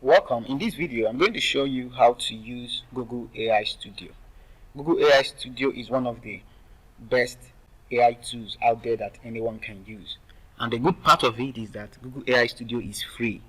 Welcome. In this video, I'm going to show you how to use Google AI Studio. Google AI Studio is one of the best AI tools out there that anyone can use. And the good part of it is that Google AI Studio is free.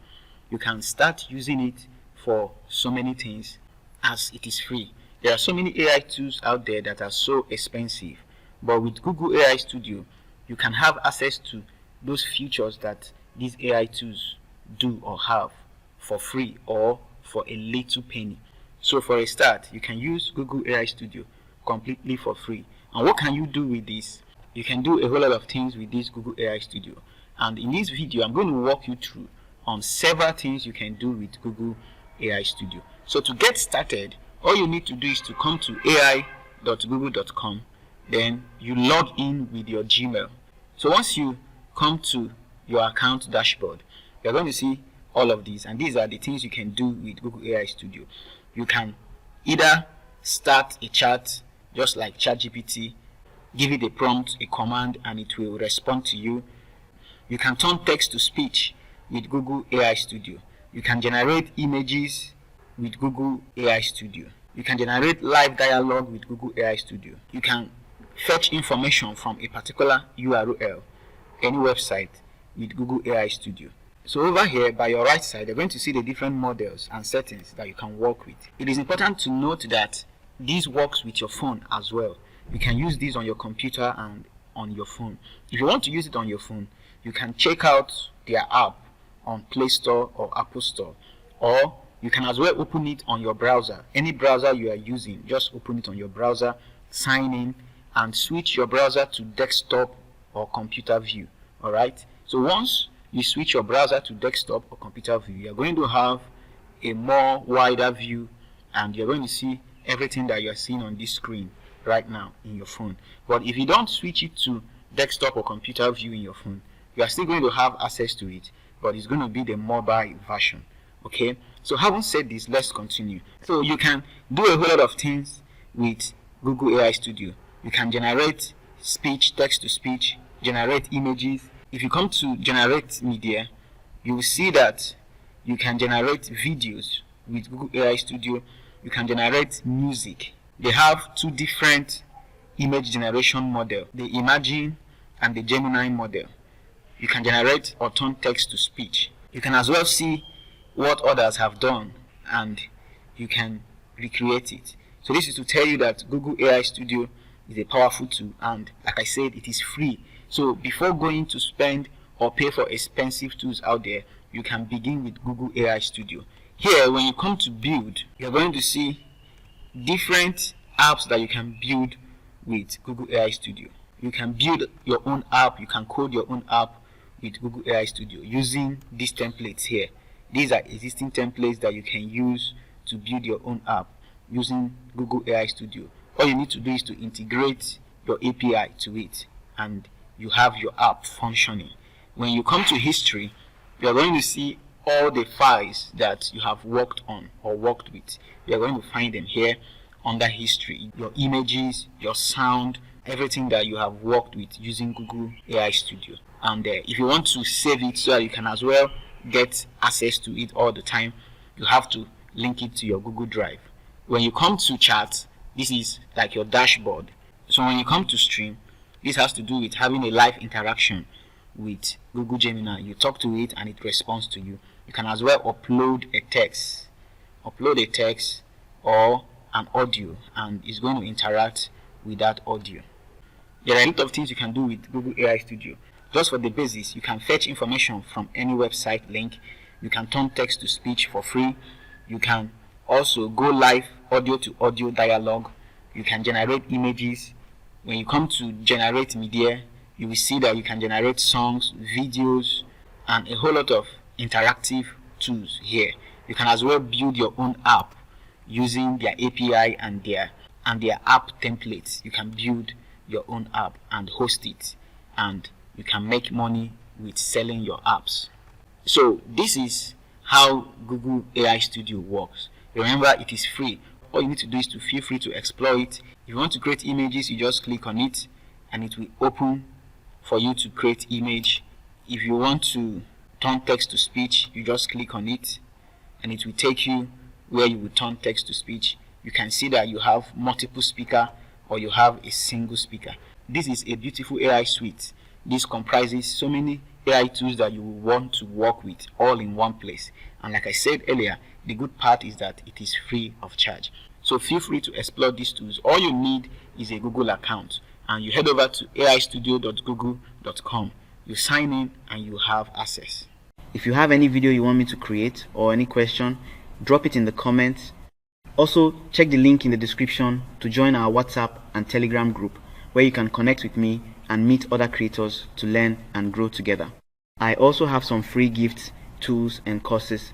You can start using it for so many things as it is free. There are so many AI tools out there that are so expensive. But with Google AI Studio, you can have access to those features that these AI tools do or have for free or for a little penny. So for a start, you can use Google AI Studio completely for free. And what can you do with this? You can do a whole lot of things with this Google AI Studio. And in this video, I'm going to walk you through on several things you can do with Google AI Studio. So to get started, all you need to do is to come to ai.google.com. Then you log in with your Gmail. So once you come to your account dashboard, you're going to see all of these, and these are the things you can do with Google AI Studio. You can either start a chat just like ChatGPT, give it a prompt, a command, and it will respond to you. You can turn text to speech with Google AI Studio. You can generate images with Google AI Studio. You can generate live dialogue with Google AI Studio. You can fetch information from a particular URL, any website, with Google AI Studio. So over here by your right side, you're going to see the different models and settings that you can work with. It is important to note that this works with your phone as well. You can use this on your computer and on your phone. If you want to use it on your phone, you can check out their app on Play Store or Apple Store, or you can as well open it on your browser. Any browser you are using, just open it on your browser, sign in, and switch your browser to desktop or computer view. Alright, so once you switch your browser to desktop or computer view, you're going to have a more wider view, and you're going to see everything that you're seeing on this screen right now in your phone. But if you don't switch it to desktop or computer view in your phone, you are still going to have access to it, but it's going to be the mobile version. Okay, so having said this, let's continue. So you can do a whole lot of things with Google AI Studio. You can generate speech, text to speech, generate images. If you come to generate media, you will see that you can generate videos with Google AI Studio. You can generate music. They have two different image generation models, the Imagine and the Gemini model. You can generate or turn text to speech. You can as well see what others have done, and you can recreate it. So this is to tell you that Google AI Studio is a powerful tool, and like I said, it is free. So before going to spend or pay for expensive tools out there, you can begin with Google AI Studio. Here, when you come to build, you're going to see different apps that you can build with Google AI Studio. You can build your own app, you can code your own app with Google AI Studio using these templates here. These are existing templates that you can use to build your own app using Google AI Studio. All you need to do is to integrate your API to it, and you have your app functioning. When you come to history, you are going to see all the files that you have worked on or worked with. You are going to find them here under history. Your images, your sound, everything that you have worked with using Google AI Studio. And if you want to save it so that you can as well get access to it all the time, you have to link it to your Google Drive. When you come to chat, this is like your dashboard. So when you come to stream, this has to do with having a live interaction with Google Gemini. You talk to it and it responds to you. You can as well upload a text or an audio, and it's going to interact with that audio. There are a lot of things you can do with Google AI Studio. Just for the basics, you can fetch information from any website link. You can turn text to speech for free. You can also go live audio to audio dialogue. You can generate images. When you come to generate media, you will see that you can generate songs, videos, and a whole lot of interactive tools here. You can as well build your own app using their API and their app templates. You can build your own app and host it, and you can make money with selling your apps. So this is how Google AI Studio works. Remember, it is free. All you need to do is to feel free to explore it. If you want to create images, you just click on it and it will open for you to create image. If you want to turn text to speech, you just click on it and it will take you where you will turn text to speech. You can see that you have multiple speaker or you have a single speaker. This is a beautiful AI suite. This comprises so many AI tools that you will want to work with all in one place. And like I said earlier, the good part is that it is free of charge. So feel free to explore these tools. All you need is a Google account, and you head over to aistudio.google.com. You sign in and you have access. If you have any video you want me to create or any question, drop it in the comments. Also, check the link in the description to join our WhatsApp and Telegram group, where you can connect with me and meet other creators to learn and grow together. I also have some free gifts, tools and courses.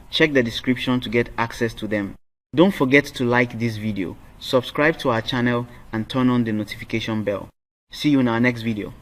Check the description to get access to them. Don't forget to like this video, subscribe to our channel and turn on the notification bell. See you in our next video.